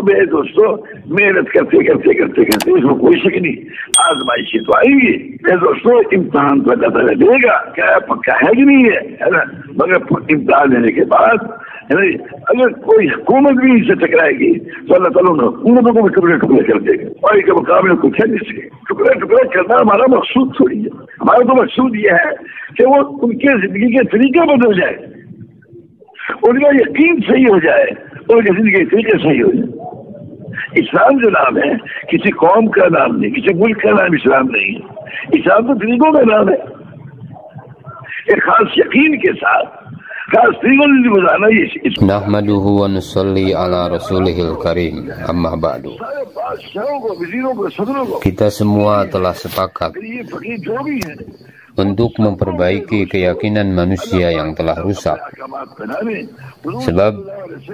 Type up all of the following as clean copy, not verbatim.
तो मेरे दोस्तों मेहनत करते करते करते करते इसमें कोई शक नहीं, आजमाइशी तो आएंगी मेरे दोस्तों, इम्तिहान तो अल्लाह ताला देगा, क्या पक्का है कि नहीं है ना। मगर इम्तिहान देने के बाद है ना, अगर कोई हुकूमत भी इससे टकराएगी तो अल्लाह ताला हुकूमतों को भी टुकड़े टुकड़े कर देगा, और के मुकाबले कुछ है जिसके टुकड़े टुकड़े करना हमारा मकसूद थोड़ी है। हमारा तो मकसूद यह है कि वो उनके जिंदगी के तरीके बदल जाए, उनका यकीन सही हो जाए, उनकी जिंदगी के तरीके सही हो जाए। इस्लाम जो नाम है किसी कौम का नाम नहीं, किसी मुल्क का नाम इस्लाम नहीं है, इस्लाम तो तरीकों का नाम है। एक खास यकीन के साथ खास तरीकों से गुजारना ये नहमदुहु व नुसल्ली अला रसूलिहिल karim, amma ba'du. Kita semua telah sepakat untuk memperbaiki keyakinan manusia yang telah rusak. Sebab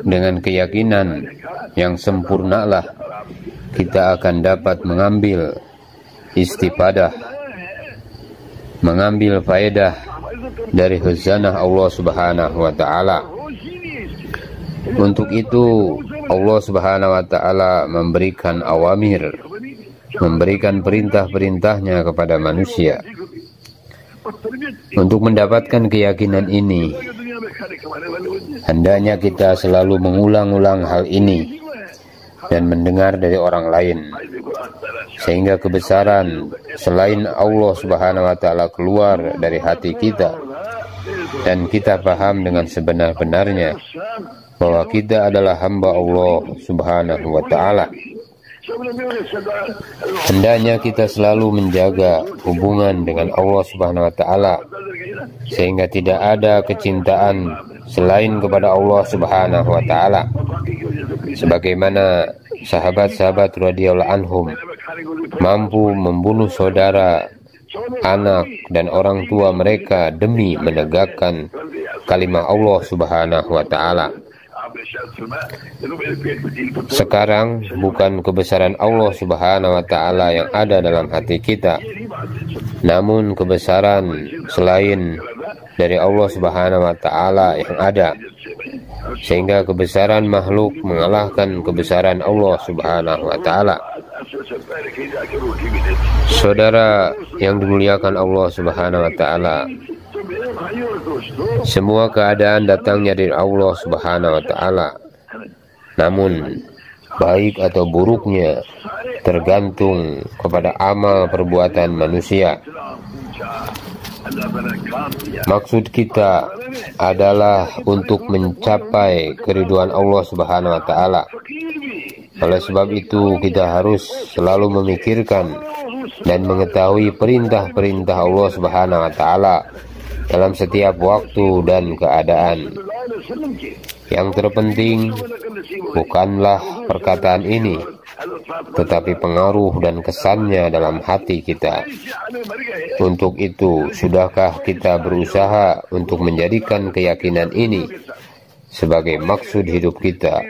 dengan keyakinan yang sempurnalah kita akan dapat mengambil istifadah, mengambil faedah dari khazanah Allah Subhanahu wa ta'ala. Untuk itu Allah Subhanahu wa ta'ala memberikan awamir, memberikan perintah-perintahnya kepada manusia. Untuk mendapatkan keyakinan ini, hendaknya kita selalu mengulang-ulang hal ini dan mendengar dari orang lain, sehingga kebesaran selain Allah Subhanahu wa ta'ala keluar dari hati kita, dan kita paham dengan sebenar-benarnya bahwa kita adalah hamba Allah Subhanahu wa ta'ala. Hendaknya kita selalu menjaga hubungan dengan Allah Subhanahu wa ta'ala, sehingga tidak ada kecintaan selain kepada Allah Subhanahu wa ta'ala, sebagaimana sahabat-sahabat radhiyallahu anhum mampu membunuh saudara, anak, dan orang tua mereka demi menegakkan kalimat Allah Subhanahu wa ta'ala. Sekarang bukan kebesaran Allah Subhanahu wa ta'ala yang ada dalam hati kita, namun kebesaran selain dari Allah Subhanahu wa ta'ala yang ada, sehingga kebesaran makhluk mengalahkan kebesaran Allah Subhanahu wa ta'ala. Saudara yang dimuliakan Allah Subhanahu wa ta'ala, semua keadaan datangnya dari Allah Subhanahu wa ta'ala, namun baik atau buruknya tergantung kepada amal perbuatan manusia. Maksud kita adalah untuk mencapai keridhaan Allah Subhanahu wa ta'ala. Oleh sebab itu kita harus selalu memikirkan dan mengetahui perintah-perintah Allah Subhanahu wa ta'ala dalam setiap waktu dan keadaan. Yang terpenting bukanlah perkataan ini, tetapi pengaruh dan kesannya dalam hati kita. Untuk itu, sudahkah kita berusaha untuk menjadikan keyakinan ini sebagai maksud hidup kita?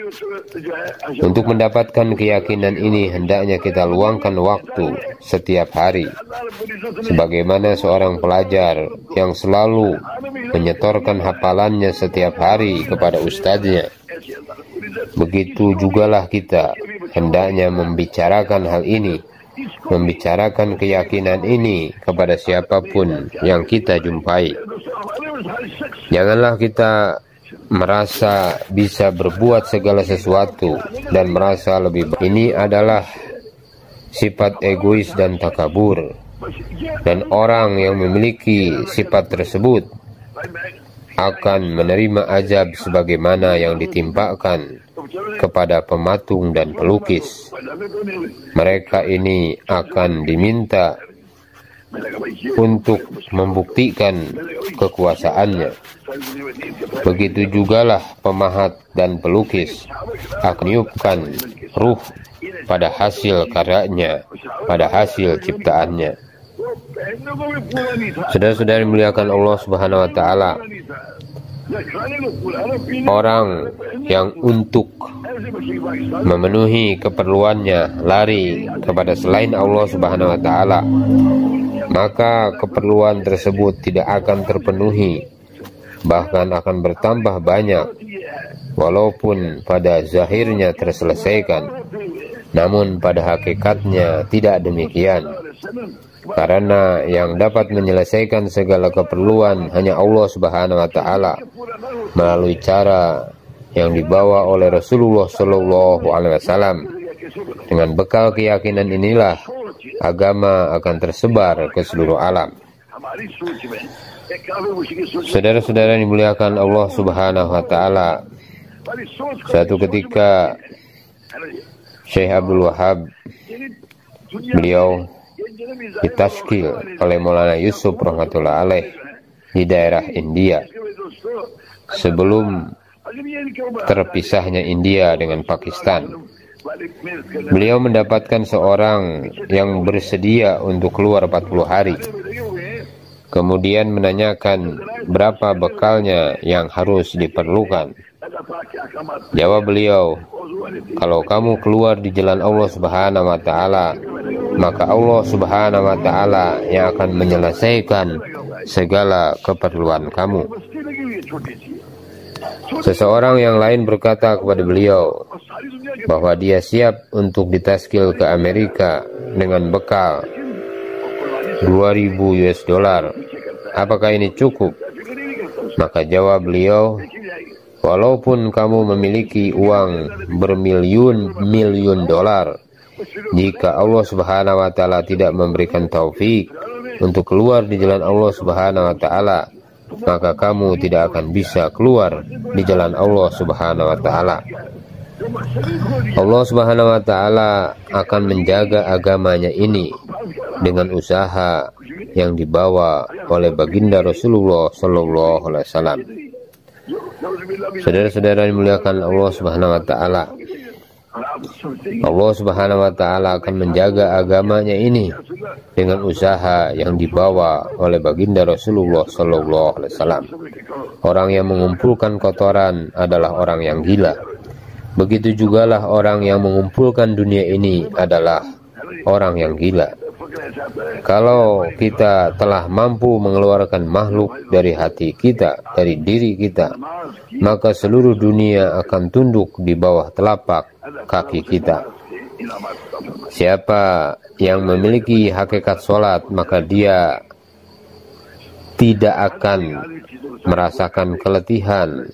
Untuk mendapatkan keyakinan ini, hendaknya kita luangkan waktu setiap hari, sebagaimana seorang pelajar yang selalu menyetorkan hafalannya setiap hari kepada ustadznya. Begitu jugalah kita hendaknya membicarakan hal ini, membicarakan keyakinan ini kepada siapapun yang kita jumpai. Janganlah kita merasa bisa berbuat segala sesuatu dan merasa lebih baik. Ini adalah sifat egois dan takabur, dan orang yang memiliki sifat tersebut akan menerima azab sebagaimana yang ditimpakan kepada pematung dan pelukis. Mereka ini akan diminta untuk membuktikan kekuasaannya. Begitu jugalah pemahat dan pelukis akan meniupkan ruh pada hasil karyanya, pada hasil ciptaannya. Saudara-saudara dimuliakan Allah Subhanahu wa ta'ala, orang yang untuk memenuhi keperluannya lari kepada selain Allah Subhanahu wa ta'ala, maka keperluan tersebut tidak akan terpenuhi, bahkan akan bertambah banyak. walaupun pada zahirnya terselesaikan, namun pada hakikatnya tidak demikian. Karena yang dapat menyelesaikan segala keperluan hanya Allah Subhanahu wa Ta'ala melalui cara yang dibawa oleh Rasulullah Shallallahu Alaihi Wasallam. Dengan bekal keyakinan inilah agama akan tersebar ke seluruh alam. Saudara-saudara yang dimuliakan Allah Subhanahu wa Ta'ala, suatu ketika Syekh Abdul Wahab, beliau ditaskil oleh Maulana Yusuf rahmatullah alaih di daerah India sebelum terpisahnya India dengan Pakistan. Beliau mendapatkan seorang yang bersedia untuk keluar 40 hari. Kemudian menanyakan berapa bekalnya yang harus diperlukan. Jawab beliau, kalau kamu keluar di jalan Allah Subhanahu wa Ta'ala, maka Allah Subhanahu wa Ta'ala yang akan menyelesaikan segala keperluan kamu. Seseorang yang lain berkata kepada beliau bahwa dia siap untuk ditaskil ke Amerika dengan bekal $2.000. Apakah ini cukup? Maka jawab beliau, walaupun kamu memiliki uang bermiliun-miliun dolar, jika Allah Subhanahu wa Ta'ala tidak memberikan taufik untuk keluar di jalan Allah Subhanahu wa Ta'ala, maka kamu tidak akan bisa keluar di jalan Allah Subhanahu wa Ta'ala. Allah Subhanahu wa Ta'ala akan menjaga agamanya ini dengan usaha yang dibawa oleh baginda Rasulullah Sallallahu Alaihi Wasallam. Saudara-saudara yang dimuliakan Allah Subhanahu wa Ta'ala, Allah Subhanahu wa Ta'ala akan menjaga agamanya ini dengan usaha yang dibawa oleh baginda Rasulullah Sallallahu Alaihi Wasallam. Orang yang mengumpulkan kotoran adalah orang yang gila. Begitu jugalah orang yang mengumpulkan dunia ini adalah orang yang gila. Kalau kita telah mampu mengeluarkan makhluk dari hati kita, dari diri kita, maka seluruh dunia akan tunduk di bawah telapak kaki kita. Siapa yang memiliki hakikat sholat, maka dia tidak akan merasakan keletihan,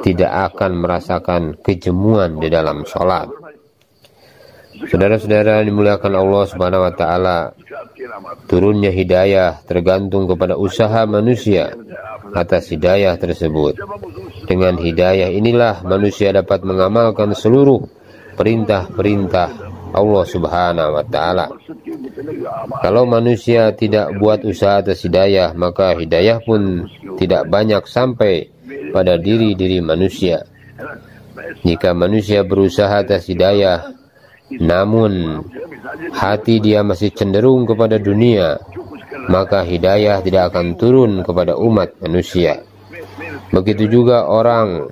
tidak akan merasakan kejemuan di dalam sholat. Saudara-saudara dimuliakan Allah Subhanahu wa Ta'ala, turunnya hidayah tergantung kepada usaha manusia atas hidayah tersebut. Dengan hidayah inilah manusia dapat mengamalkan seluruh perintah-perintah Allah Subhanahu wa Ta'ala. Kalau manusia tidak buat usaha atas hidayah, maka hidayah pun tidak banyak sampai pada diri-diri manusia. Jika manusia berusaha atas hidayah, namun hati dia masih cenderung kepada dunia, maka hidayah tidak akan turun kepada umat manusia. Begitu juga orang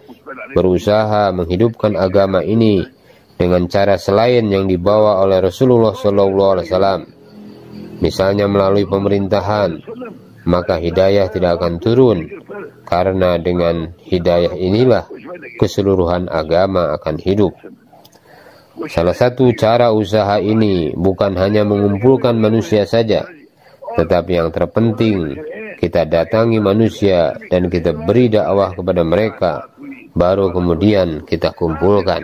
berusaha menghidupkan agama ini dengan cara selain yang dibawa oleh Rasulullah SAW, misalnya melalui pemerintahan, maka hidayah tidak akan turun, karena dengan hidayah inilah keseluruhan agama akan hidup. Salah satu cara usaha ini bukan hanya mengumpulkan manusia saja, tetapi yang terpenting kita datangi manusia dan kita beri dakwah kepada mereka, baru kemudian kita kumpulkan.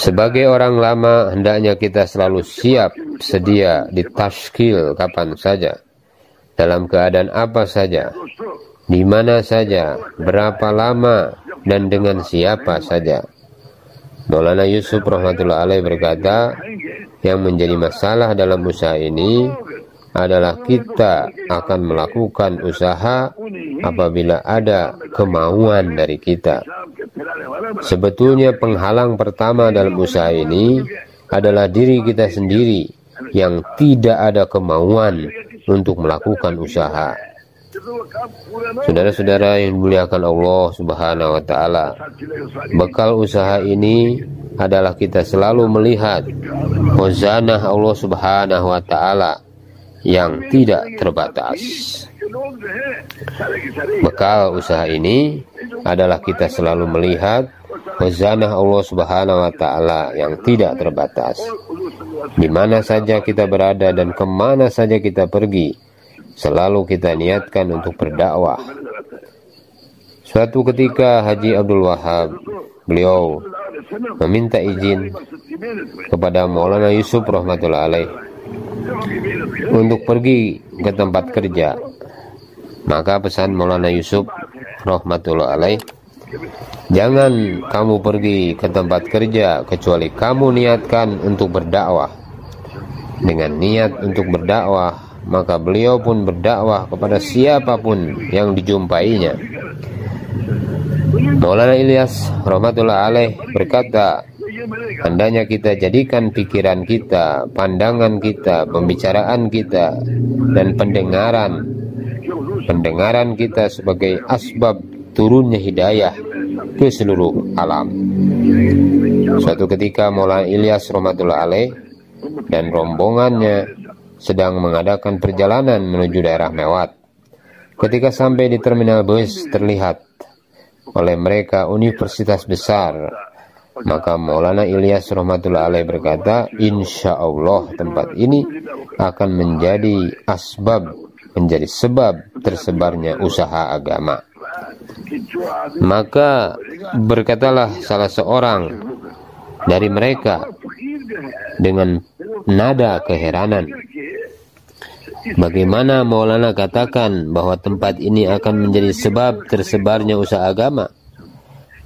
Sebagai orang lama, hendaknya kita selalu siap sedia ditaskil kapan saja, dalam keadaan apa saja, di mana saja, berapa lama, dan dengan siapa saja. Maulana Yusuf rahmatullah alaih berkata, yang menjadi masalah dalam usaha ini adalah kita akan melakukan usaha apabila ada kemauan dari kita. Sebetulnya penghalang pertama dalam usaha ini adalah diri kita sendiri yang tidak ada kemauan untuk melakukan usaha. Saudara-saudara yang dimuliakan Allah Subhanahu wa Ta'ala, bekal usaha ini adalah kita selalu melihat khazanah Allah Subhanahu wa Ta'ala yang tidak terbatas. Bekal usaha ini adalah kita selalu melihat khazanah Allah Subhanahu wa Ta'ala yang tidak terbatas. Di mana saja kita berada dan kemana saja kita pergi, selalu kita niatkan untuk berdakwah. Suatu ketika Haji Abdul Wahab, beliau meminta izin kepada Maulana Yusuf rahmatullah alaih untuk pergi ke tempat kerja. Maka pesan Maulana Yusuf rahmatullah alaih, jangan kamu pergi ke tempat kerja kecuali kamu niatkan untuk berdakwah. Dengan niat untuk berdakwah, maka beliau pun berdakwah kepada siapapun yang dijumpainya. Maulana Ilyas rahmatullah alaih berkata, hendaknya kita jadikan pikiran kita, pandangan kita, pembicaraan kita, dan pendengaran kita sebagai asbab turunnya hidayah ke seluruh alam. Suatu ketika Maulana Ilyas rahmatullah alaih dan rombongannya sedang mengadakan perjalanan menuju daerah Mewat. Ketika sampai di terminal bus, terlihat oleh mereka universitas besar. Maka Maulana Ilyas rahmatullah alaih berkata, insya Allah tempat ini akan menjadi sebab tersebarnya usaha agama. Maka berkatalah salah seorang dari mereka dengan nada keheranan, bagaimana Maulana katakan bahwa tempat ini akan menjadi sebab tersebarnya usaha agama,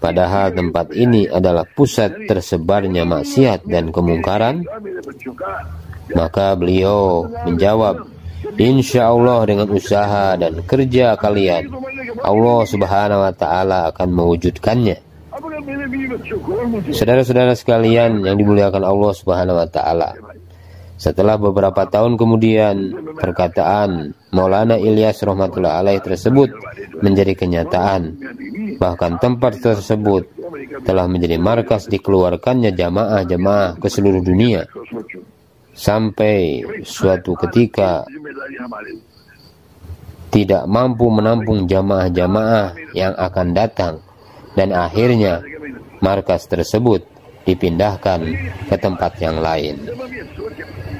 padahal tempat ini adalah pusat tersebarnya maksiat dan kemungkaran? Maka beliau menjawab, insya Allah dengan usaha dan kerja kalian, Allah Subhanahu wa Ta'ala akan mewujudkannya. Saudara-saudara sekalian yang dimuliakan Allah Subhanahu wa Ta'ala, setelah beberapa tahun kemudian, perkataan Maulana Ilyas rahmatullah alaih tersebut menjadi kenyataan. Bahkan tempat tersebut telah menjadi markas dikeluarkannya jamaah-jamaah ke seluruh dunia. Sampai suatu ketika tidak mampu menampung jamaah-jamaah yang akan datang, dan akhirnya markas tersebut dipindahkan ke tempat yang lain.